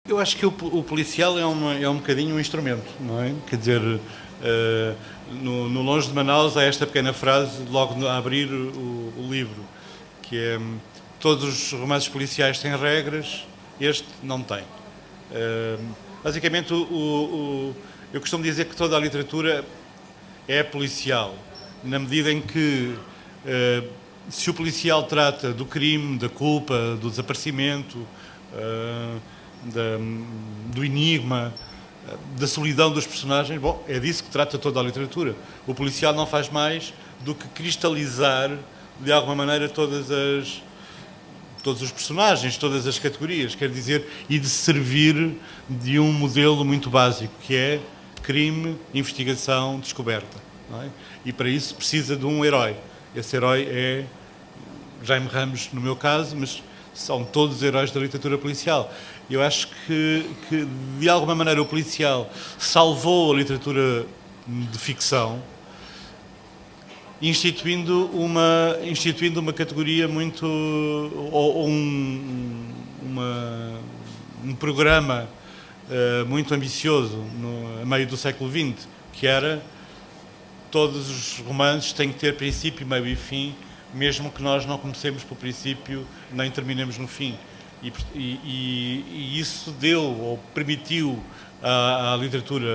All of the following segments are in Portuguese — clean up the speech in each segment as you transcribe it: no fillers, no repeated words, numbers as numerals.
Eu acho que o policial é um bocadinho um instrumento, não é? Quer dizer, no Longe de Manaus há esta pequena frase logo a abrir o livro, que é: todos os romances policiais têm regras, este não tem. Basicamente, eu costumo dizer que toda a literatura é policial, na medida em que, se o policial trata do crime, da culpa, do desaparecimento, do enigma, da solidão dos personagens, bom, é disso que trata toda a literatura. O policial não faz mais do que cristalizar, de alguma maneira, todos os personagens, todas as categorias, quer dizer, e de servir de um modelo muito básico, que é crime, investigação, descoberta. Não é? E para isso precisa de um herói. Esse herói é Jaime Ramos, no meu caso, mas são todos os heróis da literatura policial. Eu acho que de alguma maneira, o policial salvou a literatura de ficção, instituindo uma categoria muito, ou um programa muito ambicioso a meio do século XX, que era: todos os romances têm que ter princípio, meio e fim, mesmo que nós não comecemos pelo princípio nem terminemos no fim. E isso deu, ou permitiu à literatura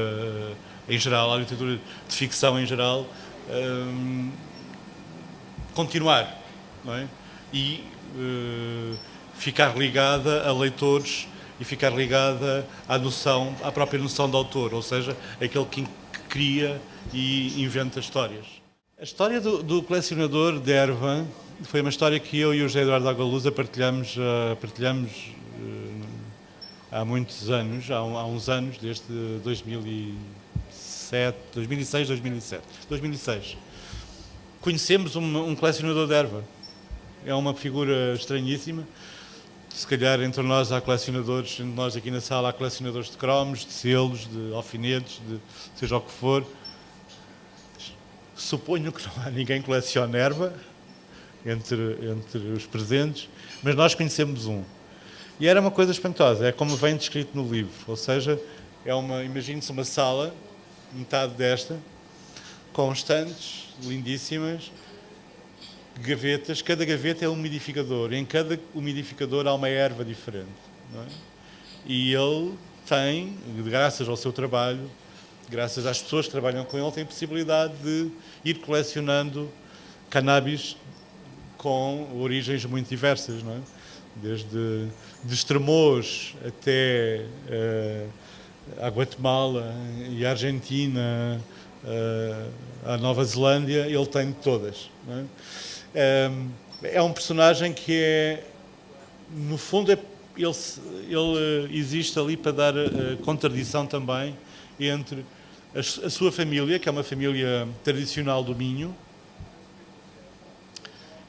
em geral, à literatura de ficção em geral, continuar, não é? E ficar ligada a leitores e ficar ligada à própria noção de autor, ou seja, aquele que cria e inventa histórias. A história do colecionador de erva foi uma história que eu e o José Eduardo Agualusa partilhamos há muitos anos, há uns anos, desde 2006. Conhecemos um colecionador de erva. É uma figura estranhíssima. Se calhar entre nós há colecionadores, entre nós aqui na sala há colecionadores de cromos, de selos, de alfinetes, de seja o que for. Suponho que não há ninguém que colecione erva entre os presentes, mas nós conhecemos um. E era uma coisa espantosa, é como vem descrito no livro, ou seja, imagine-se uma sala, metade desta, com estantes lindíssimas, gavetas, cada gaveta é um umidificador, em cada umidificador há uma erva diferente. Não é? E ele tem, graças ao seu trabalho, graças às pessoas que trabalham com ele, tem a possibilidade de ir colecionando cannabis com origens muito diversas, não é? Desde de Estremoz até a Guatemala e a Argentina, a Nova Zelândia, ele tem de todas. Não é? É um personagem que é, no fundo, ele existe ali para dar contradição também entre a sua família, que é uma família tradicional do Minho,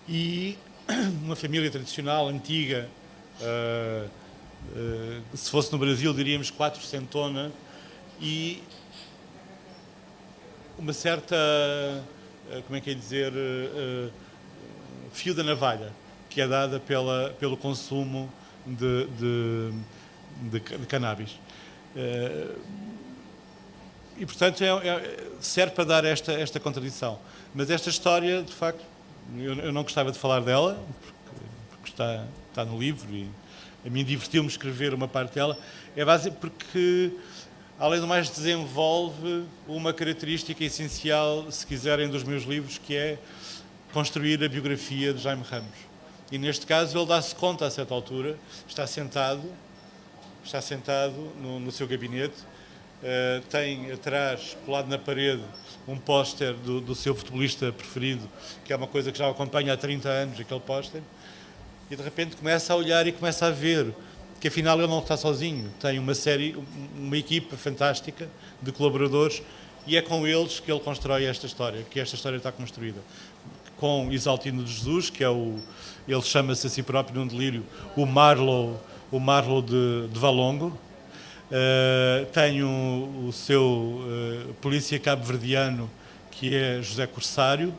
e uma família tradicional, antiga, se fosse no Brasil diríamos quatrocentona, e uma certa, como é que é dizer, fio da navalha, que é dada pelo consumo de cannabis. E, portanto, serve para dar esta contradição. Mas esta história, de facto, eu não gostava de falar dela, porque está no livro e a mim divertiu-me escrever uma parte dela. É básico porque, além do mais, desenvolve uma característica essencial, se quiserem, dos meus livros, que é construir a biografia de Jaime Ramos. E, neste caso, ele dá-se conta, a certa altura, está sentado no seu gabinete, tem atrás, colado na parede, um póster do seu futebolista preferido, que é uma coisa que já o acompanha há 30 anos, aquele póster, e de repente começa a olhar e começa a ver que afinal ele não está sozinho, tem uma equipa fantástica de colaboradores, e é com eles que ele constrói esta história, que esta história está construída. Com Isaltino de Jesus, que é ele chama-se a si próprio num delírio o Marlowe de Valongo. Tem o seu polícia cabo-verdiano, que é José Corsário,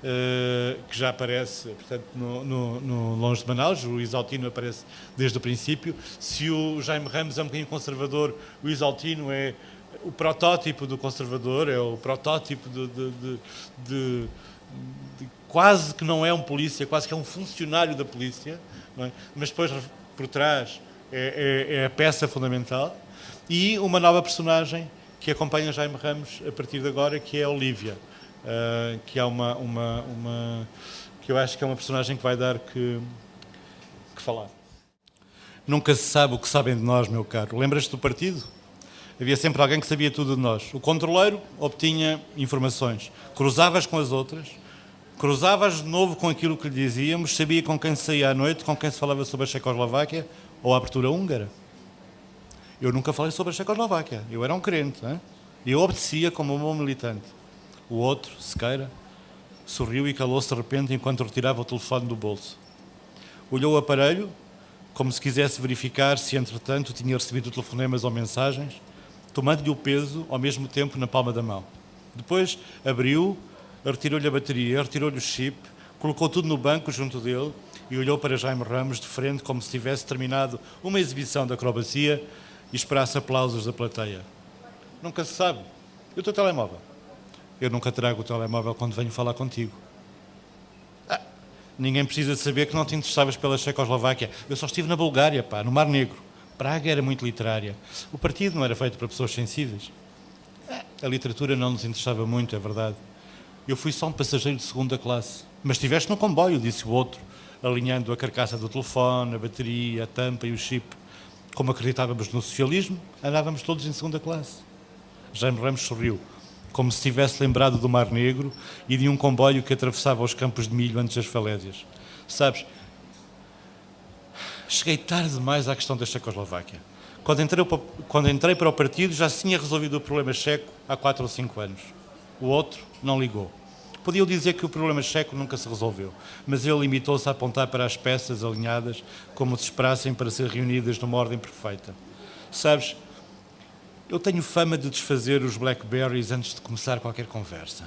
que já aparece, portanto, no Longe de Manaus. O Isaltino aparece desde o princípio. Se o Jaime Ramos é um bocadinho conservador, o Isaltino é o protótipo do conservador, é o protótipo de quase que não é um polícia, quase que é um funcionário da polícia, não é? Mas depois, por trás, é a peça fundamental. E uma nova personagem que acompanha Jaime Ramos a partir de agora, que é a Olívia, que é que eu acho que é uma personagem que vai dar que falar. Nunca se sabe o que sabem de nós, meu caro. Lembras-te do partido? Havia sempre alguém que sabia tudo de nós. O controleiro obtinha informações, cruzavas com as outras, cruzavas de novo com aquilo que lhe dizíamos, sabia com quem saía à noite, com quem se falava sobre a Checoslováquia ou a abertura húngara. Eu nunca falei sobre a Checoslováquia, eu era um crente, hein? Eu obedecia como um bom militante. O outro, Sequeira, sorriu e calou-se de repente enquanto retirava o telefone do bolso. Olhou o aparelho, como se quisesse verificar se, entretanto, tinha recebido telefonemas ou mensagens, tomando-lhe o peso, ao mesmo tempo, na palma da mão. Depois abriu, retirou-lhe a bateria, retirou-lhe o chip, colocou tudo no banco junto dele e olhou para Jaime Ramos de frente como se tivesse terminado uma exibição de acrobacia e esperasse aplausos da plateia. Nunca se sabe. E o teu telemóvel? Eu nunca trago o telemóvel quando venho falar contigo. Ninguém precisa saber que não te interessavas pela Checoslováquia. Eu só estive na Bulgária, pá, no Mar Negro. Praga era muito literária. O partido não era feito para pessoas sensíveis. A literatura não nos interessava muito, é verdade. Eu fui só um passageiro de segunda classe. Mas estiveste no comboio, disse o outro, alinhando a carcaça do telefone, a bateria, a tampa e o chip. Como acreditávamos no socialismo, andávamos todos em segunda classe. Jaime Ramos sorriu, como se tivesse lembrado do Mar Negro e de um comboio que atravessava os campos de milho antes das falésias. Sabes, cheguei tarde demais à questão da Checoslováquia. Quando entrei para o partido, já se tinha resolvido o problema checo há 4 ou 5 anos. O outro não ligou. Podiam dizer que o problema checo nunca se resolveu, mas ele limitou-se a apontar para as peças alinhadas como se esperassem para ser reunidas numa ordem perfeita. Sabes, eu tenho fama de desfazer os Blackberries antes de começar qualquer conversa.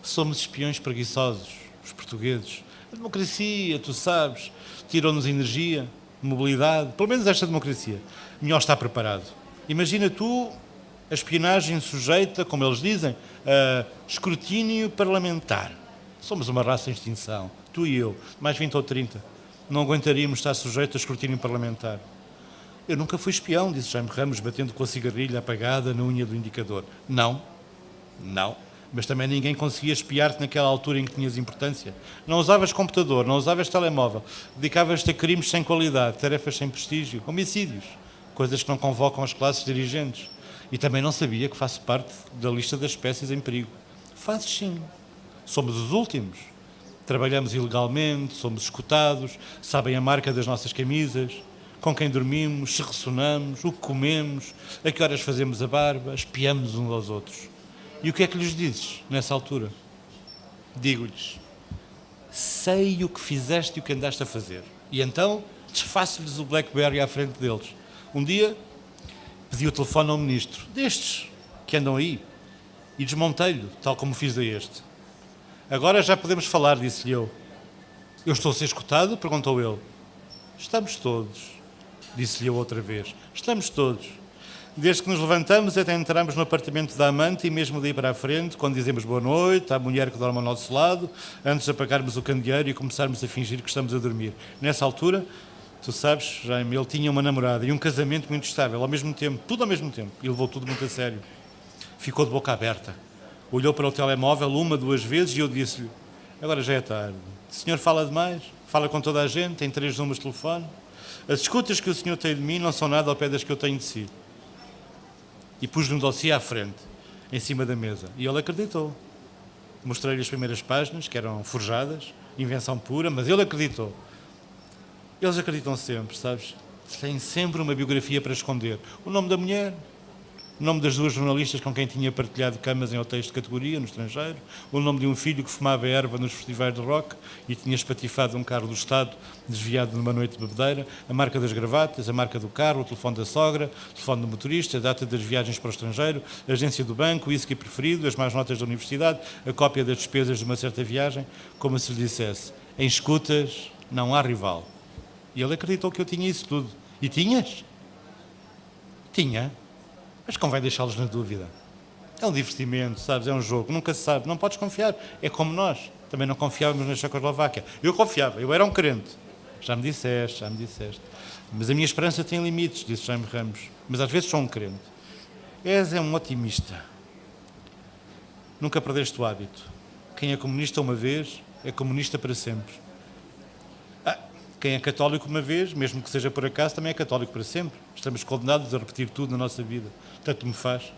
Somos espiões preguiçosos, os portugueses. A democracia, tu sabes, tirou-nos energia, mobilidade, pelo menos esta democracia. Melhor está preparado. Imagina tu a espionagem sujeita, como eles dizem, a escrutínio parlamentar. Somos uma raça em extinção, tu e eu, mais 20 ou 30. Não aguentaríamos estar sujeitos a escrutínio parlamentar. Eu nunca fui espião, disse Jaime Ramos, batendo com a cigarrilha apagada na unha do indicador. Não, mas também ninguém conseguia espiar-te naquela altura em que tinhas importância. Não usavas computador, não usavas telemóvel, dedicavas-te a crimes sem qualidade, tarefas sem prestígio, homicídios, coisas que não convocam as classes dirigentes. E também não sabia que faço parte da lista das espécies em perigo. Fazes sim. Somos os últimos. Trabalhamos ilegalmente, somos escutados, sabem a marca das nossas camisas, com quem dormimos, se ressonamos, o que comemos, a que horas fazemos a barba, espiamos uns aos outros. E o que é que lhes dizes nessa altura? Digo-lhes, sei o que fizeste e o que andaste a fazer. E então desfaço-lhes o Blackberry à frente deles. Um dia pedi o telefone ao ministro, destes que andam aí, e desmontei-lhe, tal como fiz a este. Agora já podemos falar, disse-lhe eu. Eu estou a ser escutado? Perguntou ele. Estamos todos, disse-lhe eu outra vez. Estamos todos. Desde que nos levantamos até entramos no apartamento da amante e mesmo daí para a frente, quando dizemos boa noite à mulher que dorme ao nosso lado, antes de apagarmos o candeeiro e começarmos a fingir que estamos a dormir. Nessa altura, tu sabes, Jaime, ele tinha uma namorada e um casamento muito estável, ao mesmo tempo, tudo ao mesmo tempo, e levou tudo muito a sério. Ficou de boca aberta. Olhou para o telemóvel 1, 2 vezes e eu disse-lhe, agora já é tarde. O senhor fala demais, fala com toda a gente, tem 3 números de telefone. As escutas que o senhor tem de mim não são nada ao pé das que eu tenho de si. E pus-lhe um dossiê à frente, em cima da mesa, e ele acreditou. Mostrei-lhe as primeiras páginas, que eram forjadas, invenção pura, mas ele acreditou. Eles acreditam sempre, sabes? Têm sempre uma biografia para esconder. O nome da mulher, o nome das duas jornalistas com quem tinha partilhado camas em hotéis de categoria no estrangeiro, o nome de um filho que fumava erva nos festivais de rock e tinha espatifado um carro do Estado desviado numa noite de bebedeira, a marca das gravatas, a marca do carro, o telefone da sogra, o telefone do motorista, a data das viagens para o estrangeiro, a agência do banco, o whisky preferido, as más notas da universidade, a cópia das despesas de uma certa viagem, como se lhe dissesse, em escutas não há rival. E ele acreditou que eu tinha isso tudo. E tinhas? Tinha. Mas convém deixá-los na dúvida. É um divertimento, sabes? É um jogo. Nunca se sabe. Não podes confiar. É como nós. Também não confiávamos na Checoslováquia. Eu confiava. Eu era um crente. Já me disseste. Mas a minha esperança tem limites, disse Jaime Ramos. Mas às vezes sou um crente. És um otimista. Nunca perdeste o hábito. Quem é comunista uma vez, é comunista para sempre. Quem é católico uma vez, mesmo que seja por acaso, também é católico para sempre. Estamos condenados a repetir tudo na nossa vida. Tanto me faz.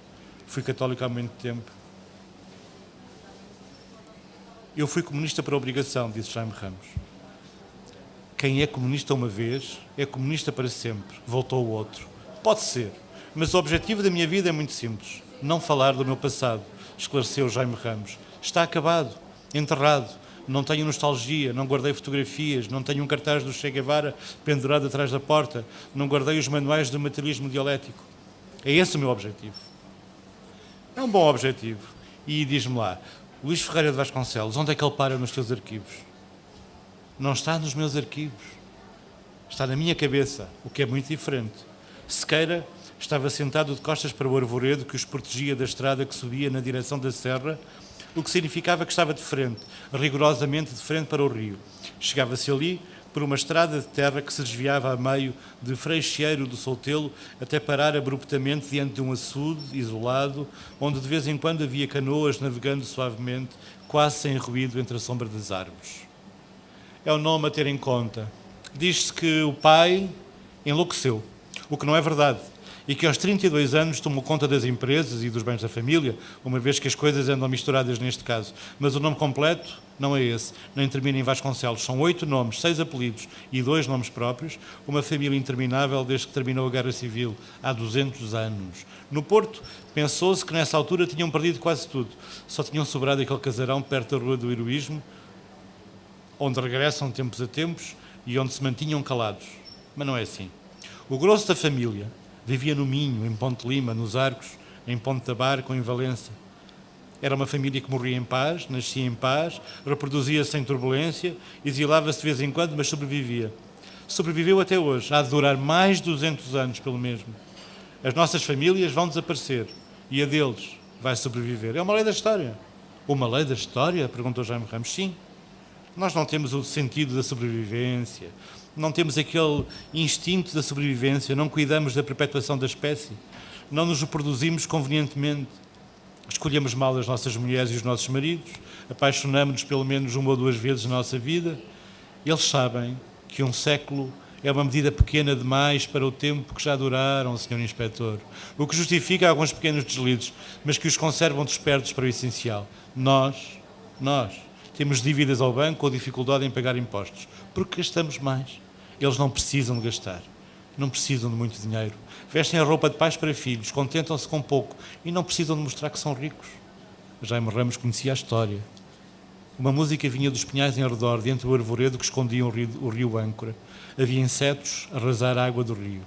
Fui católico há muito tempo. Eu fui comunista por obrigação, disse Jaime Ramos. Quem é comunista uma vez, é comunista para sempre, voltou o outro. Pode ser, mas o objetivo da minha vida é muito simples. Não falar do meu passado, esclareceu Jaime Ramos. Está acabado, enterrado. Não tenho nostalgia, não guardei fotografias, não tenho um cartaz do Che Guevara pendurado atrás da porta, não guardei os manuais do materialismo dialético. É esse o meu objetivo. É um bom objetivo. E diz-me lá, Luís Ferreira de Vasconcelos, onde é que ele para nos teus arquivos? Não está nos meus arquivos. Está na minha cabeça, o que é muito diferente. Sequeira estava sentado de costas para o arvoredo que os protegia da estrada que subia na direção da serra, o que significava que estava de frente, rigorosamente de frente para o rio. Chegava-se ali por uma estrada de terra que se desviava a meio de Freixeiro do Soutelo até parar abruptamente diante de um açude isolado, onde de vez em quando havia canoas navegando suavemente, quase sem ruído entre a sombra das árvores. É um nome a ter em conta. Diz-se que o pai enlouqueceu, o que não é verdade. E que aos 32 anos tomou conta das empresas e dos bens da família, uma vez que as coisas andam misturadas neste caso. Mas o nome completo não é esse, nem termina em Vasconcelos. São 8 nomes, 6 apelidos e 2 nomes próprios, uma família interminável desde que terminou a Guerra Civil, há 200 anos. No Porto, pensou-se que nessa altura tinham perdido quase tudo. Só tinham sobrado aquele casarão perto da Rua do Heroísmo, onde regressam tempos a tempos e onde se mantinham calados. Mas não é assim. O grosso da família vivia no Minho, em Ponte Lima, nos Arcos, em Ponte da Barca ou em Valença. Era uma família que morria em paz, nascia em paz, reproduzia-se sem turbulência, exilava-se de vez em quando, mas sobrevivia. Sobreviveu até hoje. Há de durar mais de 200 anos, pelo mesmo. As nossas famílias vão desaparecer e a deles vai sobreviver. É uma lei da história. Uma lei da história? Perguntou Jaime Ramos. Sim. Nós não temos o sentido da sobrevivência, não temos aquele instinto da sobrevivência, não cuidamos da perpetuação da espécie, não nos reproduzimos convenientemente, escolhemos mal as nossas mulheres e os nossos maridos, apaixonamos-nos pelo menos uma ou duas vezes na nossa vida. Eles sabem que um século é uma medida pequena demais para o tempo que já duraram, Sr. Inspetor, o que justifica alguns pequenos deslizes, mas que os conservam despertos para o essencial. Nós temos dívidas ao banco ou dificuldade em pagar impostos, porque gastamos mais. Eles não precisam de gastar, não precisam de muito dinheiro. Vestem a roupa de pais para filhos, contentam-se com pouco e não precisam de mostrar que são ricos. Jaime Ramos conhecia a história. Uma música vinha dos pinhais em redor, dentro do arvoredo que escondia o rio Âncora. Havia insetos a arrasar a água do rio.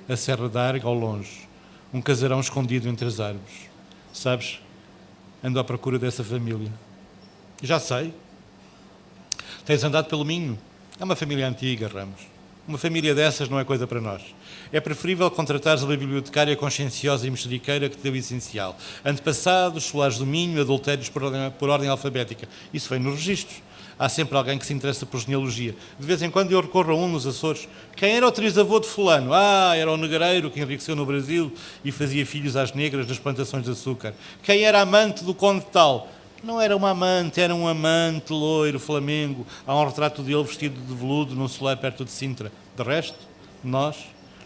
A Serra da Arga ao longe, um casarão escondido entre as árvores. Sabes, ando à procura dessa família. Já sei. Tens andado pelo Minho? É uma família antiga, Ramos. Uma família dessas não é coisa para nós. É preferível contratares uma bibliotecária conscienciosa e mexeriqueira que te deu o essencial. Antepassados, solares do Minho, adultérios por ordem alfabética. Isso vem nos registros. Há sempre alguém que se interessa por genealogia. De vez em quando eu recorro a um nos Açores. Quem era o trisavô de fulano? Era o negreiro que enriqueceu no Brasil e fazia filhos às negras nas plantações de açúcar. Quem era amante do conde tal? Não era uma amante, era um amante loiro, flamengo. Há um retrato dele vestido de veludo num solar perto de Sintra. De resto, nós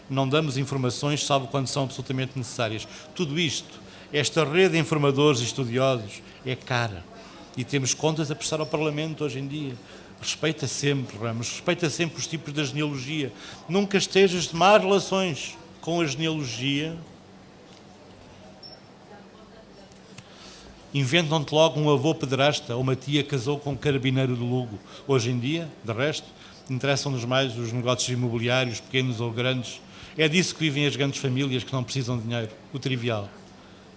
não damos informações, salvo quando são absolutamente necessárias. Tudo isto, esta rede de informadores e estudiosos, é cara. E temos contas a prestar ao Parlamento hoje em dia. Respeita sempre, Ramos, respeita sempre os tipos da genealogia. Nunca estejas de más relações com a genealogia. Inventam-te logo um avô pederasta ou uma tia casou com um carabineiro de Lugo. Hoje em dia, de resto, interessam-nos mais os negócios imobiliários, pequenos ou grandes. É disso que vivem as grandes famílias que não precisam de dinheiro. O trivial.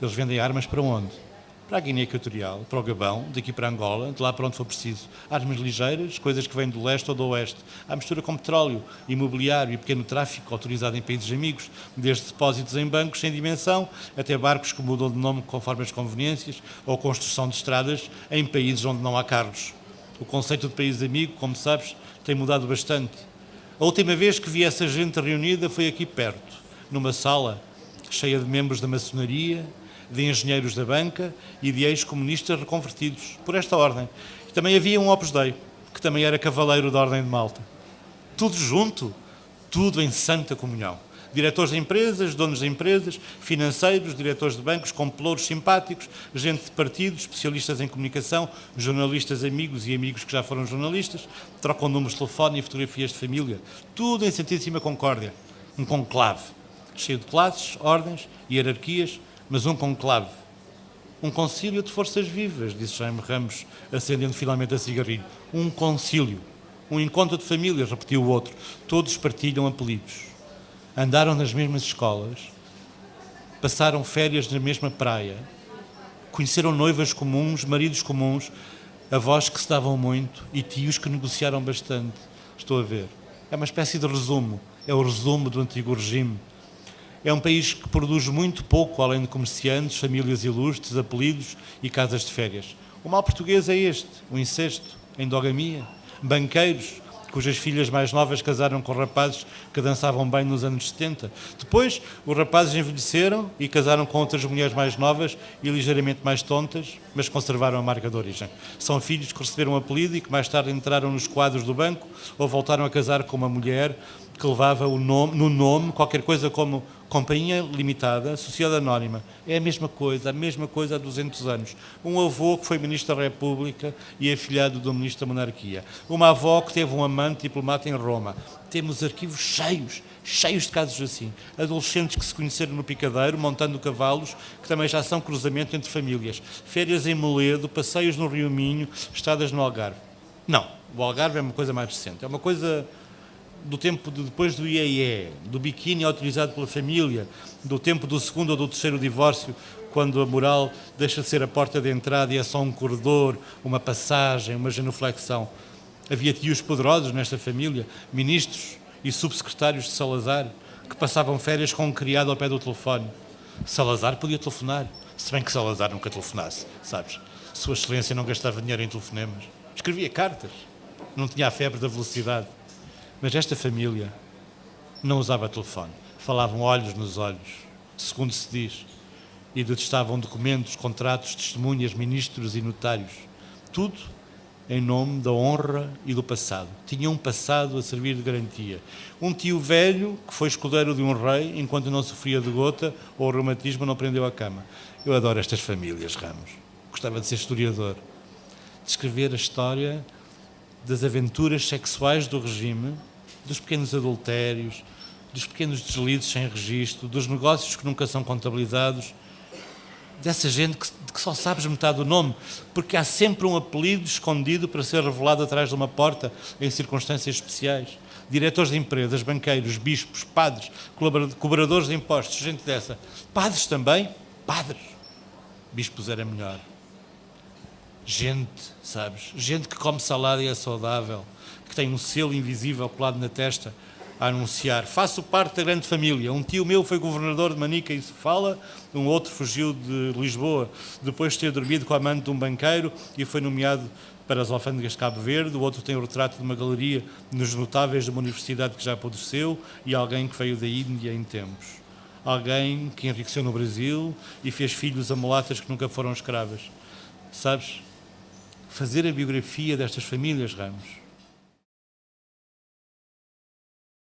Eles vendem armas para onde? Para a Guiné Equatorial, para o Gabão, daqui para Angola, de lá para onde for preciso. Armas ligeiras, coisas que vêm do leste ou do oeste. Há mistura com petróleo, imobiliário e pequeno tráfico autorizado em países amigos, desde depósitos em bancos sem dimensão até barcos que mudam de nome conforme as conveniências ou construção de estradas em países onde não há carros. O conceito de país amigo, como sabes, tem mudado bastante. A última vez que vi essa gente reunida foi aqui perto, numa sala cheia de membros da maçonaria, de engenheiros da banca e de ex-comunistas reconvertidos, por esta ordem. E também havia um Opus Dei, que também era cavaleiro da Ordem de Malta. Tudo junto, tudo em santa comunhão. Diretores de empresas, donos de empresas, financeiros, diretores de bancos, complouros simpáticos, gente de partidos, especialistas em comunicação, jornalistas amigos e amigos que já foram jornalistas, trocam números de telefone e fotografias de família. Tudo em santíssima concórdia. Um conclave, cheio de classes, ordens, hierarquias, mas um conclave. Um concílio de forças vivas, disse Jaime Ramos, acendendo finalmente a cigarrilho. Um concílio. Um encontro de famílias, repetiu o outro. Todos partilham apelidos. Andaram nas mesmas escolas. Passaram férias na mesma praia. Conheceram noivas comuns, maridos comuns, avós que se davam muito e tios que negociaram bastante. Estou a ver. É uma espécie de resumo. É o resumo do antigo regime. É um país que produz muito pouco, além de comerciantes, famílias ilustres, apelidos e casas de férias. O mal português é este, o incesto, a endogamia, banqueiros, cujas filhas mais novas casaram com rapazes que dançavam bem nos anos 70. Depois, os rapazes envelheceram e casaram com outras mulheres mais novas e ligeiramente mais tontas, mas conservaram a marca de origem. São filhos que receberam um apelido e que mais tarde entraram nos quadros do banco ou voltaram a casar com uma mulher que levava no nome qualquer coisa como Companhia Limitada, Sociedade Anónima. É a mesma coisa há 200 anos. Um avô que foi Ministro da República e afilhado do Ministro da Monarquia. Uma avó que teve um amante diplomata em Roma. Temos arquivos cheios de casos assim. Adolescentes que se conheceram no picadeiro, montando cavalos, que também já são cruzamento entre famílias. Férias em Moledo, passeios no Rio Minho, estadas no Algarve. Não, o Algarve é uma coisa mais recente. É uma coisa do tempo depois do IEE, do biquíni autorizado pela família, do tempo do segundo ou do terceiro divórcio, quando a moral deixa de ser a porta de entrada e é só um corredor, uma passagem, uma genuflexão. Havia tios poderosos nesta família, ministros e subsecretários de Salazar, que passavam férias com um criado ao pé do telefone. Salazar podia telefonar, se bem que Salazar nunca telefonasse, sabes? Sua Excelência não gastava dinheiro em telefonemas. Escrevia cartas, não tinha a febre da velocidade. Mas esta família não usava telefone. Falavam olhos nos olhos, segundo se diz, e detestavam documentos, contratos, testemunhas, ministros e notários. Tudo em nome da honra e do passado. Tinham um passado a servir de garantia. Um tio velho que foi escudeiro de um rei enquanto não sofria de gota ou reumatismo não prendeu a cama. Eu adoro estas famílias, Ramos. Gostava de ser historiador. De escrever a história das aventuras sexuais do regime, dos pequenos adultérios, dos pequenos deslizes sem registro, dos negócios que nunca são contabilizados, dessa gente de que só sabes metade do nome, porque há sempre um apelido escondido para ser revelado atrás de uma porta em circunstâncias especiais. Diretores de empresas, banqueiros, bispos, padres, cobradores de impostos, gente dessa. Padres também? Padres. Bispos era melhor. Gente, sabes? Gente que come salada e é saudável, que tem um selo invisível colado na testa a anunciar: faço parte da grande família. Um tio meu foi governador de Manica e Sofala, um outro fugiu de Lisboa depois de ter dormido com a amante de um banqueiro e foi nomeado para as alfândegas de Cabo Verde. O outro tem o retrato de uma galeria nos notáveis de uma universidade que já apodreceu e alguém que veio da Índia em tempos. Alguém que enriqueceu no Brasil e fez filhos a mulatas que nunca foram escravas. Sabes? Fazer a biografia destas famílias, Ramos,